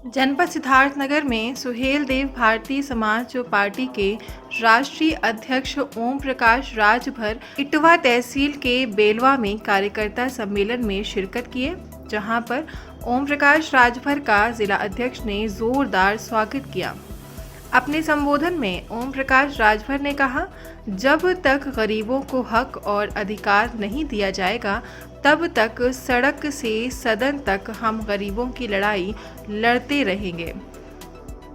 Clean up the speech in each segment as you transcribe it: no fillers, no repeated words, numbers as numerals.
जनपद सिद्धार्थनगर में सुहेल देव भारतीय समाज पार्टी के राष्ट्रीय अध्यक्ष ओम प्रकाश राजभर इटवा तहसील के बेलवा में कार्यकर्ता सम्मेलन में शिरकत किए, जहां पर ओम प्रकाश राजभर का जिला अध्यक्ष ने जोरदार स्वागत किया। अपने संबोधन में ओम प्रकाश राजभर ने कहा, जब तक गरीबों को हक और अधिकार नहीं दिया जाएगा तब तक सड़क से सदन तक हम गरीबों की लड़ाई लड़ते रहेंगे।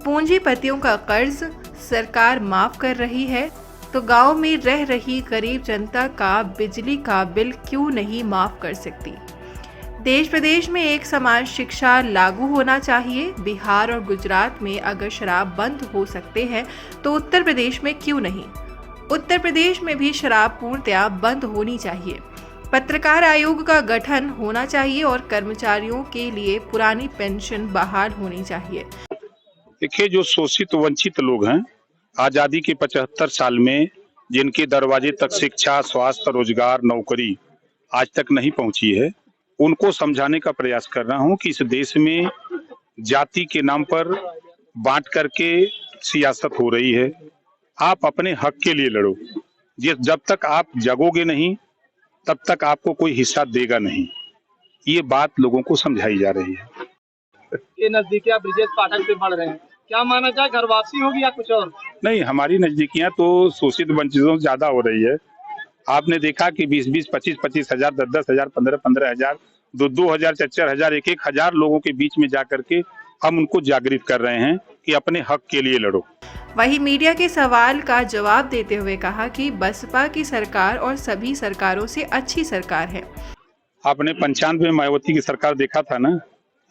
पूंजीपतियों का कर्ज सरकार माफ कर रही है तो गांव में रह रही गरीब जनता का बिजली का बिल क्यों नहीं माफ कर सकती। देश प्रदेश में एक समान शिक्षा लागू होना चाहिए। बिहार और गुजरात में अगर शराब बंद हो सकते हैं तो उत्तर प्रदेश में क्यों नहीं। उत्तर प्रदेश में भी शराब पूर्णतया बंद होनी चाहिए। पत्रकार आयोग का गठन होना चाहिए और कर्मचारियों के लिए पुरानी पेंशन बहाल होनी चाहिए। देखिए, जो शोषित वंचित लोग हैं, आजादी के 75 साल में जिनके दरवाजे तक शिक्षा, स्वास्थ्य, रोजगार, नौकरी आज तक नहीं पहुंची है, उनको समझाने का प्रयास कर रहा हूं कि इस देश में जाति के नाम पर बांट करके सियासत हो रही है। आप अपने हक के लिए लड़ो। जब तक आप जगोगे नहीं तब तक आपको कोई हिस्सा देगा नहीं। ये बात लोगों को समझाई जा रही है। ये नजदीकियां ब्रिजेश पाठक से बढ़ रहे हैं, क्या माना जाए, घर वापसी होगी या कुछ और? नहीं, हमारी नजदीकियां तो शोषित वंचितों से ज्यादा हो रही है। आपने देखा कि 20-20, 25-25 हजार, 10-10 हजार, 15-15 हजार, 2-2 हजार, 4-4 हजार, 1-1 हजार लोगों के बीच में जाकर के हम उनको जागृत कर रहे हैं कि अपने हक के लिए लड़ो। वहीं मीडिया के सवाल का जवाब देते हुए कहा कि बसपा की सरकार और सभी सरकारों से अच्छी सरकार है। आपने 95 में मायावती की सरकार देखा था ना,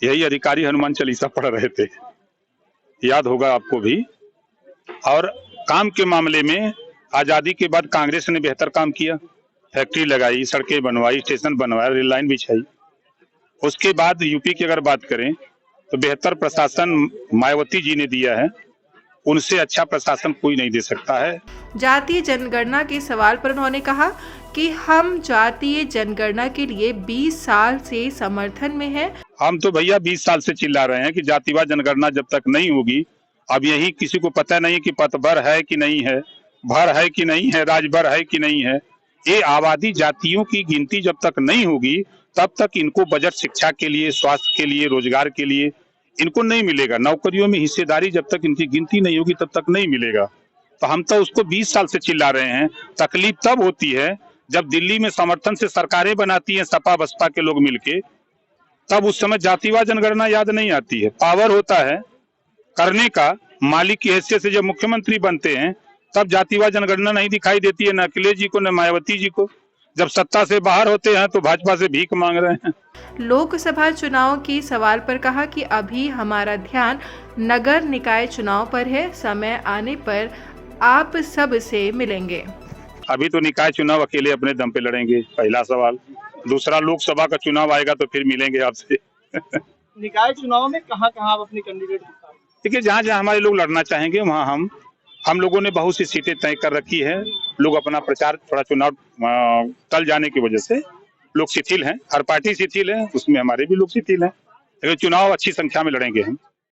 यही अधिकारी हनुमान चालीसा पढ़ रहे थे, याद होगा आपको भी। और काम के मामले में आजादी के बाद कांग्रेस ने बेहतर काम किया। फैक्ट्री लगाई, सड़कें बनवाई, स्टेशन बनवाया, रेल लाइन बिछाई। उसके बाद यूपी की अगर बात करें तो बेहतर प्रशासन मायावती जी ने दिया है। उनसे अच्छा प्रशासन कोई नहीं दे सकता है। जातीय जनगणना के सवाल पर उन्होंने कहा कि हम जातीय जनगणना के लिए 20 साल से समर्थन में हैं। हम तो भैया 20 साल से चिल्ला रहे हैं कि जातिवार जनगणना जब तक नहीं होगी, अब यही किसी को पता नहीं कि पतभर है कि नहीं है, भर है कि नहीं है, राजभर है कि नहीं है। ये आबादी जातियों की गिनती जब तक नहीं होगी तब तक इनको बजट शिक्षा के लिए, स्वास्थ्य के लिए, रोजगार के लिए इनको नहीं मिलेगा। नौकरियों में हिस्सेदारी जब तक इनकी गिनती नहीं होगी तब तक नहीं मिलेगा। तो हम तो उसको 20 साल से चिल्ला रहे हैं। तकलीफ तब होती है जब दिल्ली में समर्थन से सरकारें बनाती हैं सपा बसपा के लोग मिलके, तब उस समय जातिवार जनगणना याद नहीं आती है। पावर होता है करने का, मालिक की हैसियत से जब मुख्यमंत्री बनते हैं तब जातिवार जनगणना नहीं दिखाई देती है, न अखिलेश जी को न मायावती जी को। जब सत्ता से बाहर होते हैं तो भाजपा से भीख मांग रहे हैं। लोकसभा चुनाव की सवाल पर कहा कि अभी हमारा ध्यान नगर निकाय चुनाव पर है। समय आने पर आप सब से मिलेंगे। अभी तो निकाय चुनाव अकेले अपने दम पे लड़ेंगे, पहला सवाल। दूसरा, लोकसभा का चुनाव आएगा तो फिर मिलेंगे आपसे। निकाय चुनाव में कहाँ आप अपने कैंडिडेट? देखिए, जहाँ जहाँ हमारे लोग लड़ना चाहेंगे वहाँ हम लोगों ने बहुत सी सीटें तय कर रखी है। लोग अपना प्रचार, थोड़ा चुनाव टल जाने की वजह से लोग शिथिल हैं। हर पार्टी शिथिल है, उसमें हमारे भी लोग शिथिल हैं। लेकिन चुनाव अच्छी संख्या में लड़ेंगे हम।